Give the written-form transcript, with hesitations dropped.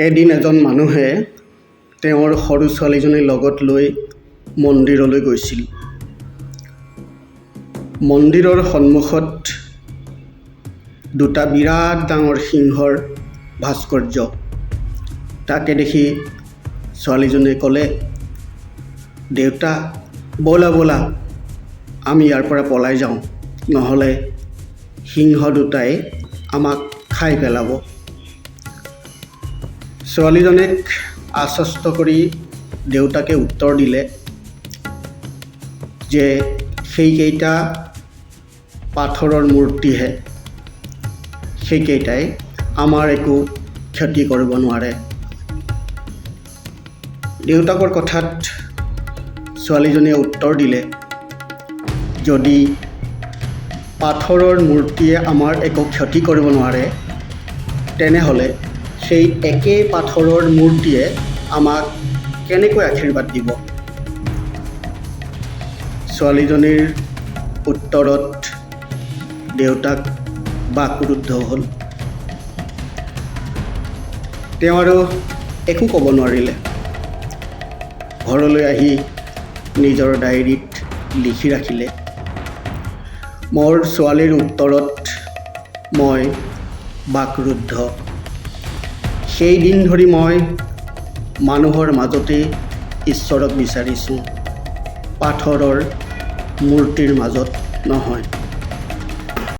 এদিন এজন মানুহে তেওঁৰ সৰু ছোৱালীজনীৰ লগত লৈ মন্দিৰলৈ গৈছিল। মন্দিৰৰ সন্মুখত দুটা বিৰাট ডাঙৰ সিংহৰ ভাস্কৰ্য। তাকে দেখি ছোৱালীজনীয়ে ক'লে, দেউতা ব'লা ব'লা আমি ইয়াৰ পৰা পলাই যাওঁ, নহ'লে সিংহ দুটাই আমাক খাই পেলাব। ছোৱালীজনীক আশ্বস্ত কৰি দেউতাকে উত্তৰ দিলে যে সেইকেইটা পাথৰৰ মূৰ্তিহে, সেইকেইটাই আমাৰ একো ক্ষতি কৰিব নোৱাৰে। দেউতাকৰ কথাত ছোৱালীজনীয়ে উত্তৰ দিলে, যদি পাথৰৰ মূৰ্তিয়ে আমাৰ একো ক্ষতি কৰিব নোৱাৰে, তেনেহ'লে সেই একেই পাথৰৰ মূৰ্তিয়ে আমাক কেনেকৈ আশীৰ্বাদ দিব? ছোৱালীজনীৰ উত্তৰত দেউতাক বাকৰুদ্ধ হ'ল। তেওঁ আৰু একো ক'ব নোৱাৰিলে। ঘৰলৈ আহি নিজৰ ডায়েৰীত লিখি ৰাখিলে, মোৰ ছোৱালীৰ উত্তৰত মই বাকৰুদ্ধ। সেইদিন ধৰি মই মানুহৰ মাজতে ঈশ্বৰক বিচাৰিছোঁ, পাথৰৰ মূৰ্তিৰ মাজত নহয়।